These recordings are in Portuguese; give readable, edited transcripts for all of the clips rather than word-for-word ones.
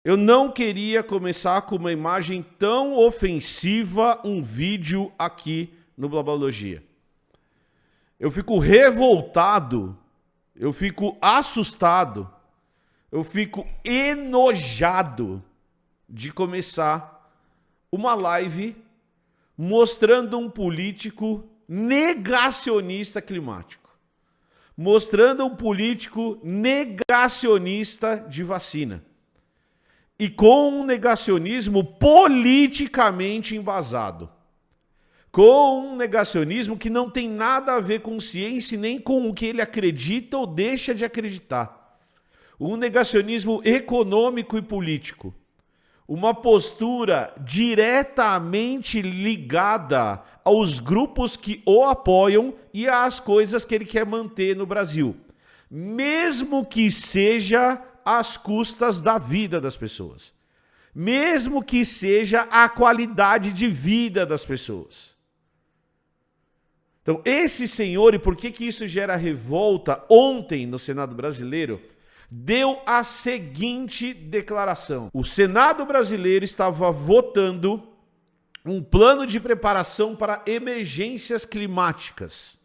Eu não queria começar com uma imagem tão ofensiva, um vídeo aqui no Blabologia. Eu fico revoltado, eu fico assustado, eu fico enojado de começar uma live mostrando um político negacionista climático, mostrando um político negacionista de vacina. E com um negacionismo politicamente embasado. Com um negacionismo que não tem nada a ver com ciência nem com o que ele acredita ou deixa de acreditar. Um negacionismo econômico e político. Uma postura diretamente ligada aos grupos que o apoiam e às coisas que ele quer manter no Brasil. Mesmo que seja às custas da vida das pessoas. Mesmo que seja a qualidade de vida das pessoas. Então, esse senhor, e por que isso gera revolta, ontem no Senado brasileiro, deu a seguinte declaração. O Senado brasileiro estava votando um plano de preparação para emergências climáticas.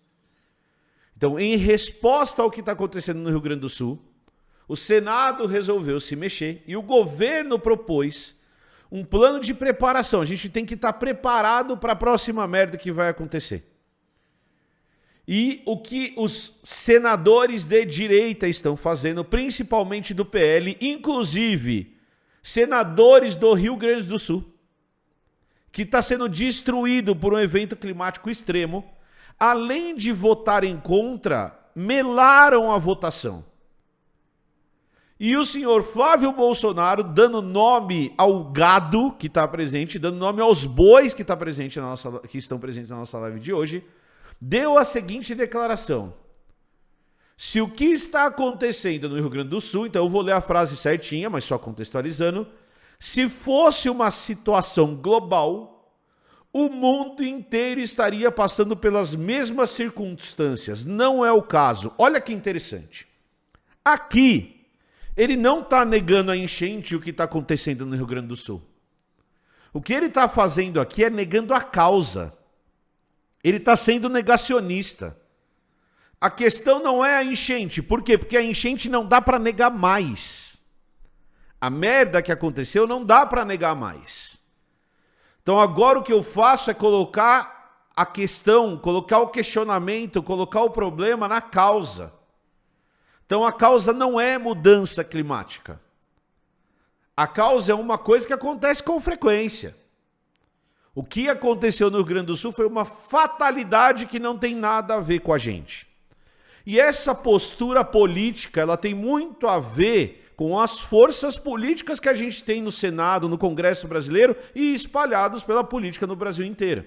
Então, em resposta ao que está acontecendo no Rio Grande do Sul, o Senado resolveu se mexer e o governo propôs um plano de preparação. A gente tem que estar preparado para a próxima merda que vai acontecer. E o que os senadores de direita estão fazendo, principalmente do PL, inclusive senadores do Rio Grande do Sul, que está sendo destruído por um evento climático extremo, além de votarem contra, melaram a votação. E o senhor Flávio Bolsonaro, dando nome ao gado que está presente, dando nome aos bois que estão presentes na nossa live de hoje, deu a seguinte declaração. Se o que está acontecendo no Rio Grande do Sul, então eu vou ler a frase certinha, mas só contextualizando, se fosse uma situação global, o mundo inteiro estaria passando pelas mesmas circunstâncias. Não é o caso. Olha que interessante. Aqui, ele não está negando a enchente e o que está acontecendo no Rio Grande do Sul. O que ele está fazendo aqui é negando a causa. Ele está sendo negacionista. A questão não é a enchente. Por quê? Porque a enchente não dá para negar mais. A merda que aconteceu não dá para negar mais. Então agora o que eu faço é colocar a questão, colocar o questionamento, colocar o problema na causa. Então a causa não é mudança climática. A causa é uma coisa que acontece com frequência. O que aconteceu no Rio Grande do Sul foi uma fatalidade que não tem nada a ver com a gente. E essa postura política, ela tem muito a ver com as forças políticas que a gente tem no Senado, no Congresso brasileiro e espalhados pela política no Brasil inteiro.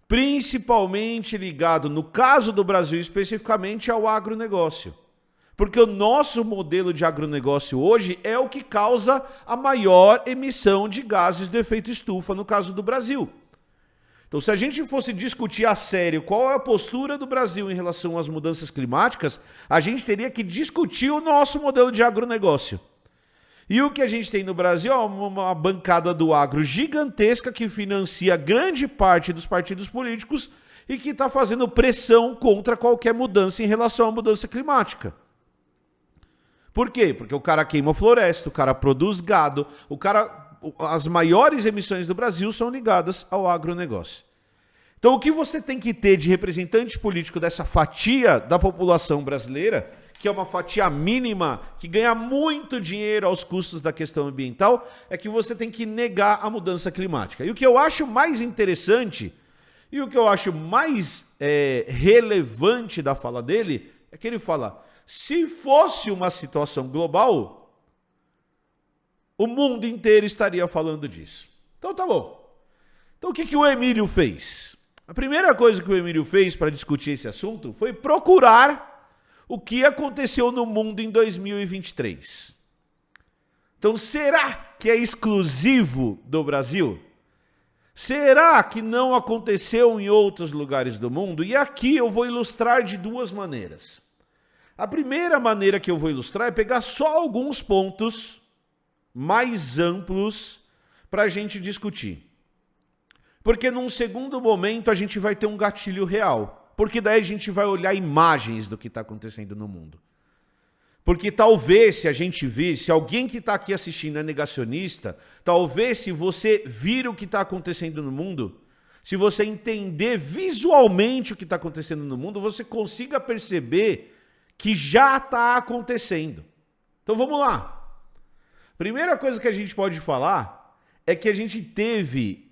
Principalmente ligado, no caso do Brasil especificamente, ao agronegócio. Porque o nosso modelo de agronegócio hoje é o que causa a maior emissão de gases de efeito estufa no caso do Brasil. Então, se a gente fosse discutir a sério qual é a postura do Brasil em relação às mudanças climáticas, a gente teria que discutir o nosso modelo de agronegócio. E o que a gente tem no Brasil é uma bancada do agro gigantesca que financia grande parte dos partidos políticos e que está fazendo pressão contra qualquer mudança em relação à mudança climática. Por quê? Porque o cara queima floresta, o cara produz gado, as maiores emissões do Brasil são ligadas ao agronegócio. Então o que você tem que ter de representante político dessa fatia da população brasileira, que é uma fatia mínima, que ganha muito dinheiro aos custos da questão ambiental, é que você tem que negar a mudança climática. E o que eu acho mais interessante, e o que eu acho mais relevante da fala dele, é que ele fala... Se fosse uma situação global, o mundo inteiro estaria falando disso. Então tá bom. Então o que o Emílio fez? A primeira coisa que o Emílio fez para discutir esse assunto foi procurar o que aconteceu no mundo em 2023. Então será que é exclusivo do Brasil? Será que não aconteceu em outros lugares do mundo? E aqui eu vou ilustrar de duas maneiras. A primeira maneira que eu vou ilustrar é pegar só alguns pontos mais amplos para a gente discutir. Porque num segundo momento a gente vai ter um gatilho real. Porque daí a gente vai olhar imagens do que está acontecendo no mundo. Porque talvez, se a gente vir, se alguém que está aqui assistindo é negacionista, talvez se você vir o que está acontecendo no mundo, se você entender visualmente o que está acontecendo no mundo, você consiga perceber que já está acontecendo. Então vamos lá. Primeira coisa que a gente pode falar é que a gente teve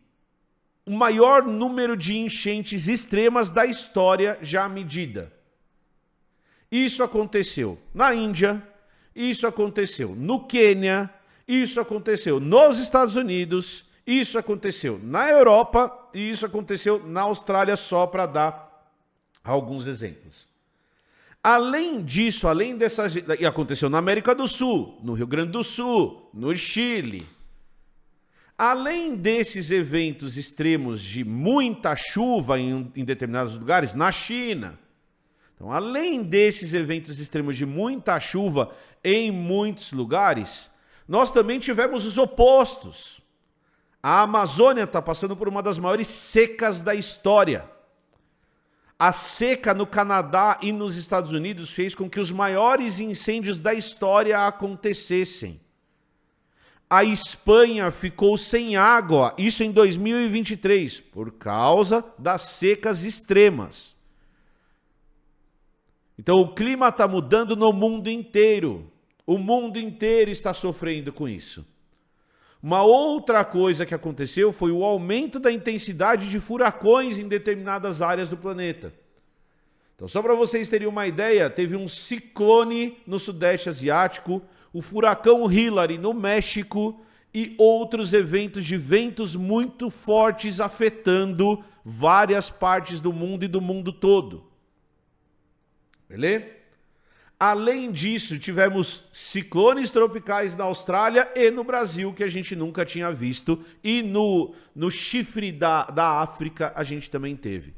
o maior número de enchentes extremas da história já medida. Isso aconteceu na Índia, isso aconteceu no Quênia, isso aconteceu nos Estados Unidos, isso aconteceu na Europa e isso aconteceu na Austrália, só para dar alguns exemplos. Além disso, além dessas... E aconteceu na América do Sul, no Rio Grande do Sul, no Chile. Além desses eventos extremos de muita chuva em determinados lugares, na China. Então, além desses eventos extremos de muita chuva em muitos lugares, nós também tivemos os opostos. A Amazônia está passando por uma das maiores secas da história. A seca no Canadá e nos Estados Unidos fez com que os maiores incêndios da história acontecessem. A Espanha ficou sem água, isso em 2023, por causa das secas extremas. Então o clima está mudando no mundo inteiro. O mundo inteiro está sofrendo com isso. Uma outra coisa que aconteceu foi o aumento da intensidade de furacões em determinadas áreas do planeta. Então, só para vocês terem uma ideia, teve um ciclone no Sudeste Asiático, o furacão Hillary no México e outros eventos de ventos muito fortes afetando várias partes do mundo e do mundo todo. Beleza? Além disso, tivemos ciclones tropicais na Austrália e no Brasil, que a gente nunca tinha visto. E no chifre da África, a gente também teve.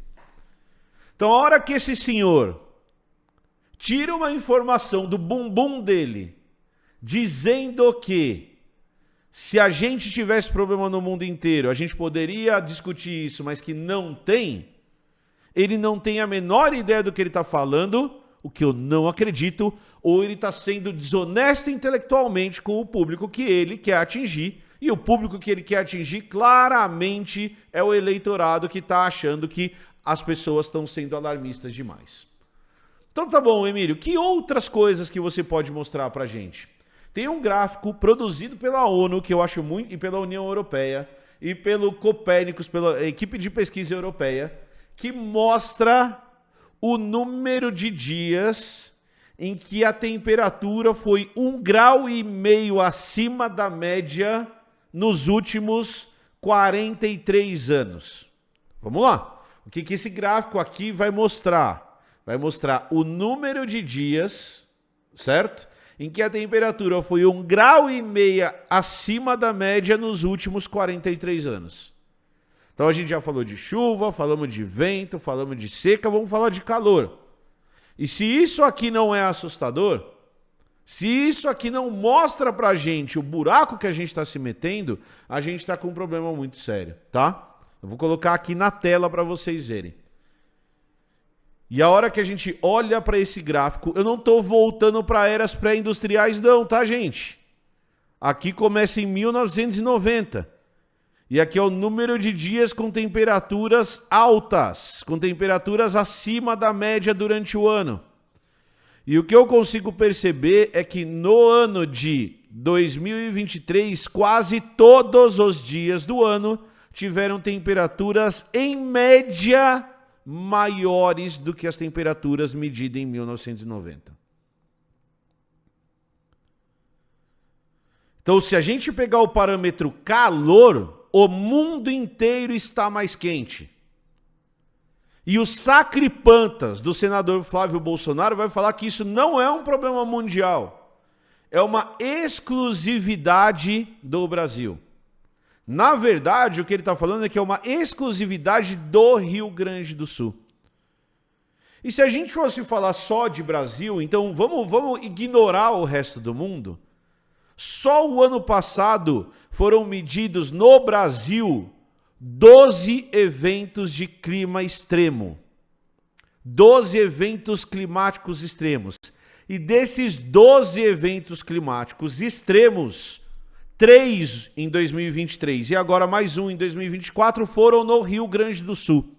Então, a hora que esse senhor tira uma informação do bumbum dele, dizendo que se a gente tivesse problema no mundo inteiro, a gente poderia discutir isso, mas que não tem, ele não tem a menor ideia do que ele está falando, o que eu não acredito, ou ele está sendo desonesto intelectualmente com o público que ele quer atingir, e o público que ele quer atingir claramente é o eleitorado que está achando que as pessoas estão sendo alarmistas demais. Então tá bom, Emílio, que outras coisas que você pode mostrar pra gente? Tem um gráfico produzido pela ONU, que eu acho muito, e pela União Europeia, e pelo Copérnicos, pela equipe de pesquisa europeia, que mostra o número de dias em que a temperatura foi 1,5 graus acima da média nos últimos 43 anos. Vamos lá. O que esse gráfico aqui vai mostrar? Vai mostrar o número de dias, certo? Em que a temperatura foi 1,5 graus acima da média nos últimos 43 anos. Então a gente já falou de chuva, falamos de vento, falamos de seca, vamos falar de calor. E se isso aqui não é assustador, se isso aqui não mostra pra gente o buraco que a gente está se metendo, a gente está com um problema muito sério, tá? Eu vou colocar aqui na tela para vocês verem. E a hora que a gente olha para esse gráfico, eu não estou voltando para eras pré-industriais não, tá, gente? Aqui começa em 1990. E aqui é o número de dias com temperaturas altas, com temperaturas acima da média durante o ano. E o que eu consigo perceber é que no ano de 2023, quase todos os dias do ano tiveram temperaturas, em média, maiores do que as temperaturas medidas em 1990. Então, se a gente pegar o parâmetro calor, o mundo inteiro está mais quente. E o sacripantas do senador Flávio Bolsonaro vai falar que isso não é um problema mundial. É uma exclusividade do Brasil. Na verdade, o que ele está falando é que é uma exclusividade do Rio Grande do Sul. E se a gente fosse falar só de Brasil, então vamos ignorar o resto do mundo. Só o ano passado foram medidos no Brasil 12 eventos de clima extremo. 12 eventos climáticos extremos. E desses 12 eventos climáticos extremos, 3 em 2023 e agora mais um em 2024 foram no Rio Grande do Sul.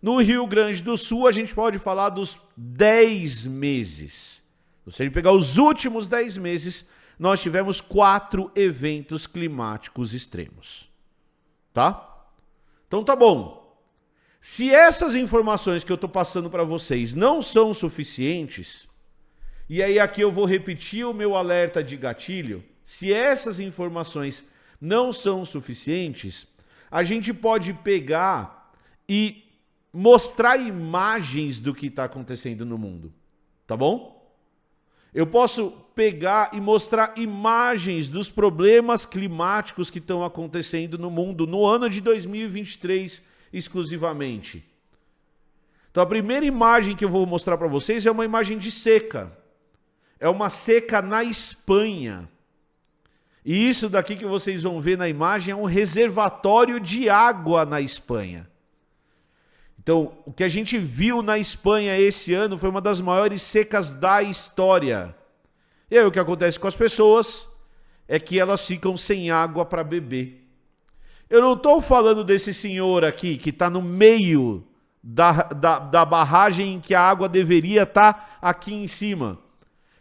No Rio Grande do Sul, a gente pode falar dos 10 meses. Se você pegar os últimos 10 meses, nós tivemos 4 eventos climáticos extremos. Tá? Então tá bom. Se essas informações que eu estou passando para vocês não são suficientes, e aí aqui eu vou repetir o meu alerta de gatilho, se essas informações não são suficientes, a gente pode pegar e mostrar imagens do que está acontecendo no mundo, tá bom? Eu posso pegar e mostrar imagens dos problemas climáticos que estão acontecendo no mundo no ano de 2023 exclusivamente. Então a primeira imagem que eu vou mostrar para vocês é uma imagem de seca. É uma seca na Espanha. E isso daqui que vocês vão ver na imagem é um reservatório de água na Espanha. Então, o que a gente viu na Espanha esse ano foi uma das maiores secas da história. E aí o que acontece com as pessoas é que elas ficam sem água para beber. Eu não estou falando desse senhor aqui que está no meio da barragem em que a água deveria estar aqui em cima.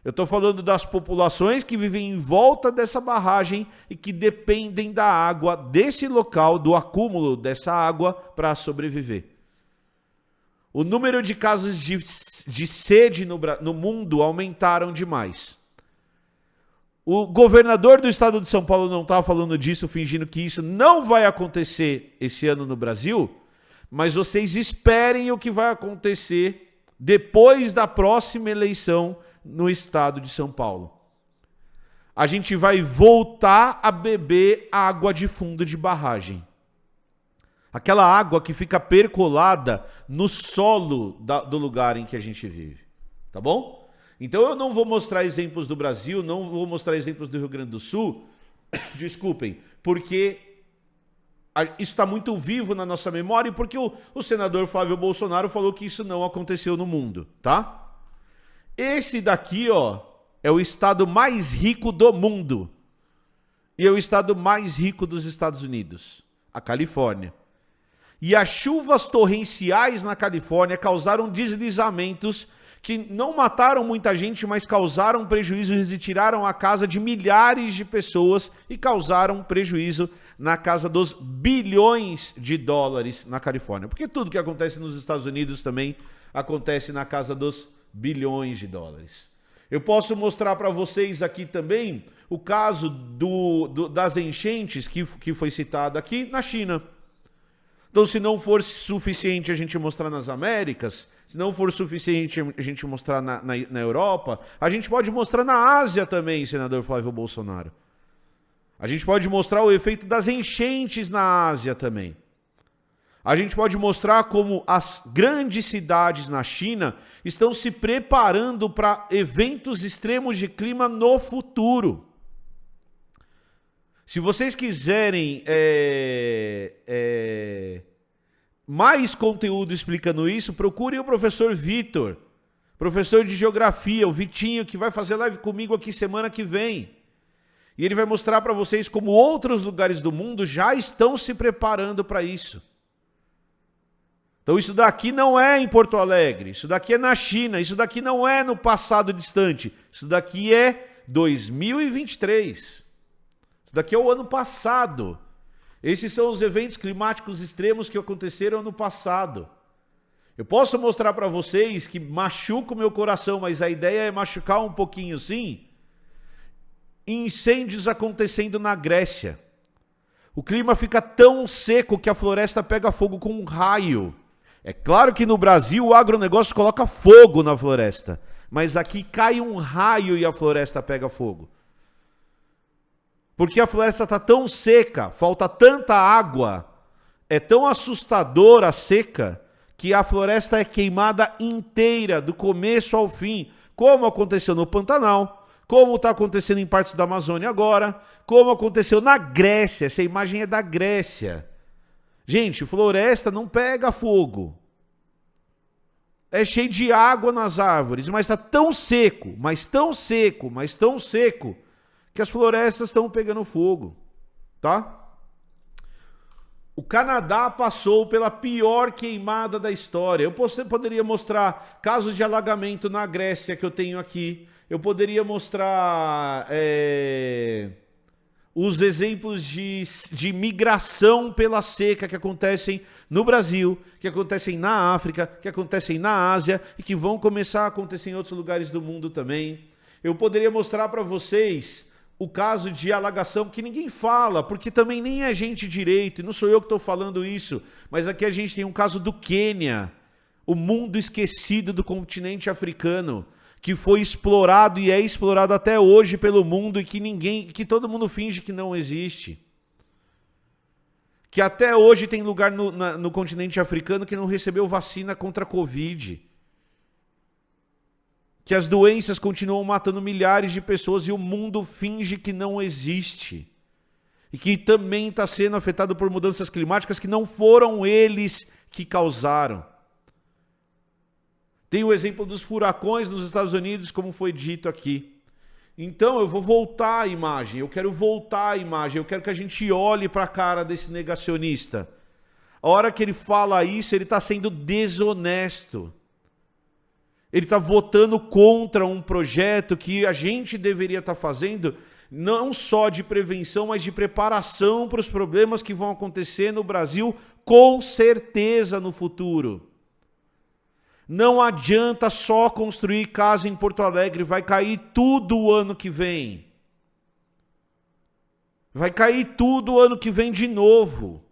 Eu estou falando das populações que vivem em volta dessa barragem e que dependem da água desse local, do acúmulo dessa água para sobreviver. O número de casos de sede no mundo aumentaram demais. O governador do estado de São Paulo não está falando disso, fingindo que isso não vai acontecer esse ano no Brasil, mas vocês esperem o que vai acontecer depois da próxima eleição no estado de São Paulo. A gente vai voltar a beber água de fundo de barragem. Aquela água que fica percolada no solo do lugar em que a gente vive. Tá bom? Então eu não vou mostrar exemplos do Brasil, não vou mostrar exemplos do Rio Grande do Sul, desculpem, porque isso está muito vivo na nossa memória e porque o senador Flávio Bolsonaro falou que isso não aconteceu no mundo, tá? Esse daqui, ó, é o estado mais rico do mundo. E é o estado mais rico dos Estados Unidos, a Califórnia. E as chuvas torrenciais na Califórnia causaram deslizamentos que não mataram muita gente, mas causaram prejuízos e tiraram a casa de milhares de pessoas e causaram prejuízo na casa dos bilhões de dólares na Califórnia. Porque tudo que acontece nos Estados Unidos também acontece na casa dos bilhões de dólares. Eu posso mostrar para vocês aqui também o caso das enchentes que foi citado aqui na China. Então, se não for suficiente a gente mostrar nas Américas, se não for suficiente a gente mostrar na Europa, a gente pode mostrar na Ásia também, senador Flávio Bolsonaro. A gente pode mostrar o efeito das enchentes na Ásia também. A gente pode mostrar como as grandes cidades na China estão se preparando para eventos extremos de clima no futuro. Se vocês quiserem mais conteúdo explicando isso, procurem o professor Vitor, professor de geografia, o Vitinho, que vai fazer live comigo aqui semana que vem. E ele vai mostrar para vocês como outros lugares do mundo já estão se preparando para isso. Então isso daqui não é em Porto Alegre, isso daqui é na China, isso daqui não é no passado distante, isso daqui é 2023. Isso daqui é o ano passado. Esses são os eventos climáticos extremos que aconteceram no passado. Eu posso mostrar para vocês que machuca o meu coração, mas a ideia é machucar um pouquinho sim. Incêndios acontecendo na Grécia. O clima fica tão seco que a floresta pega fogo com um raio. É claro que no Brasil o agronegócio coloca fogo na floresta, mas aqui cai um raio e a floresta pega fogo. Porque a floresta está tão seca, falta tanta água, é tão assustadora a seca, que a floresta é queimada inteira, do começo ao fim, como aconteceu no Pantanal, como está acontecendo em partes da Amazônia agora, como aconteceu na Grécia. Essa imagem é da Grécia. Gente, floresta não pega fogo. É cheio de água nas árvores, mas está tão seco, mas tão seco, mas tão seco, que as florestas estão pegando fogo, tá? O Canadá passou pela pior queimada da história. Eu poderia mostrar casos de alagamento na Grécia que eu tenho aqui. Eu poderia mostrar os exemplos de migração pela seca que acontecem no Brasil, que acontecem na África, que acontecem na Ásia e que vão começar a acontecer em outros lugares do mundo também. Eu poderia mostrar para vocês o caso de alagação, que ninguém fala, porque também nem é gente direito, e não sou eu que estou falando isso, mas aqui a gente tem um caso do Quênia, o mundo esquecido do continente africano, que foi explorado e é explorado até hoje pelo mundo e que todo mundo finge que não existe. Que até hoje tem lugar no continente africano que não recebeu vacina contra a Covid. Que as doenças continuam matando milhares de pessoas e o mundo finge que não existe. E que também está sendo afetado por mudanças climáticas que não foram eles que causaram. Tem o exemplo dos furacões nos Estados Unidos, como foi dito aqui. Então eu vou voltar à imagem, eu quero voltar à imagem, eu quero que a gente olhe para a cara desse negacionista. A hora que ele fala isso, ele está sendo desonesto. Ele está votando contra um projeto que a gente deveria estar fazendo, não só de prevenção, mas de preparação para os problemas que vão acontecer no Brasil, com certeza no futuro. Não adianta só construir casa em Porto Alegre, vai cair tudo o ano que vem. Vai cair tudo o ano que vem de novo.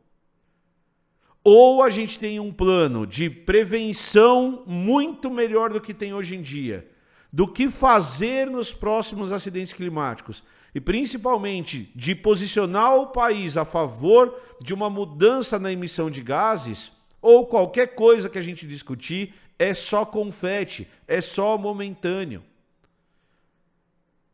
Ou a gente tem um plano de prevenção muito melhor do que tem hoje em dia, do que fazer nos próximos acidentes climáticos, e principalmente de posicionar o país a favor de uma mudança na emissão de gases, ou qualquer coisa que a gente discutir, é só confete, é só momentâneo.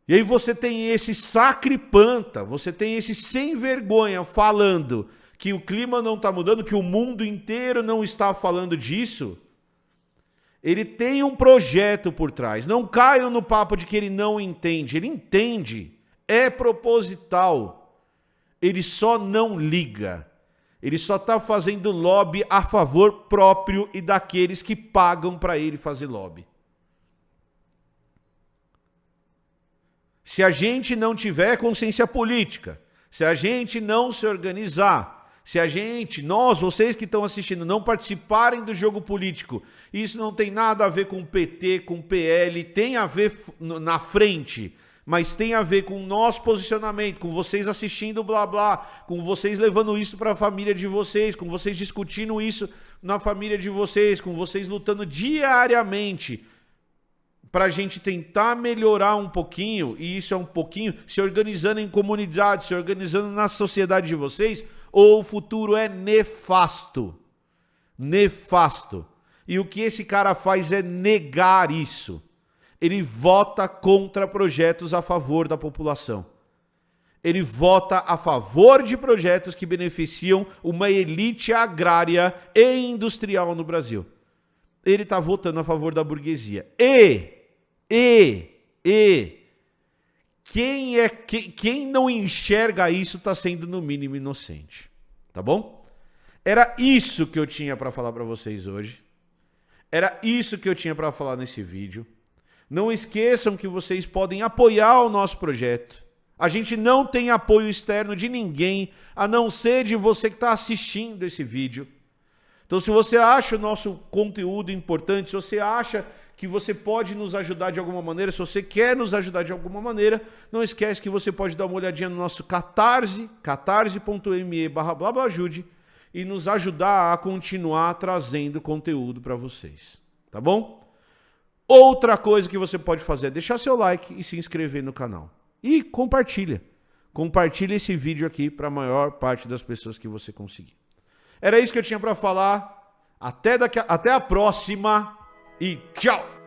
E aí você tem esse sacripanta, você tem esse sem vergonha falando que o clima não está mudando, que o mundo inteiro não está falando disso. Ele tem um projeto por trás. Não caiam no papo de que ele não entende. Ele entende, é proposital. Ele só não liga. Ele só está fazendo lobby a favor próprio e daqueles que pagam para ele fazer lobby. Se a gente não tiver consciência política, se a gente não se organizar, se a gente, nós, vocês que estão assistindo, não participarem do jogo político, isso não tem nada a ver com PT, com PL, tem a ver na frente, mas tem a ver com o nosso posicionamento, com vocês assistindo blá blá, com vocês levando isso para a família de vocês, com vocês discutindo isso na família de vocês, com vocês lutando diariamente para a gente tentar melhorar um pouquinho, e isso é um pouquinho, se organizando em comunidade, se organizando na sociedade de vocês, ou o futuro é nefasto. Nefasto. E o que esse cara faz é negar isso. Ele vota contra projetos a favor da população. Ele vota a favor de projetos que beneficiam uma elite agrária e industrial no Brasil. Ele está votando a favor da burguesia. Quem não enxerga isso está sendo no mínimo inocente, tá bom? Era isso que eu tinha para falar para vocês hoje. Era isso que eu tinha para falar nesse vídeo. Não esqueçam que vocês podem apoiar o nosso projeto. A gente não tem apoio externo de ninguém, a não ser de você que está assistindo esse vídeo. Então, se você acha o nosso conteúdo importante, se você acha que você pode nos ajudar de alguma maneira, se você quer nos ajudar de alguma maneira, não esquece que você pode dar uma olhadinha no nosso Catarse, catarse.me/blablajude, e nos ajudar a continuar trazendo conteúdo para vocês, tá bom? Outra coisa que você pode fazer é deixar seu like e se inscrever no canal. E compartilha. Compartilha esse vídeo aqui para a maior parte das pessoas que você conseguir. Era isso que eu tinha para falar. Até a próxima e tchau!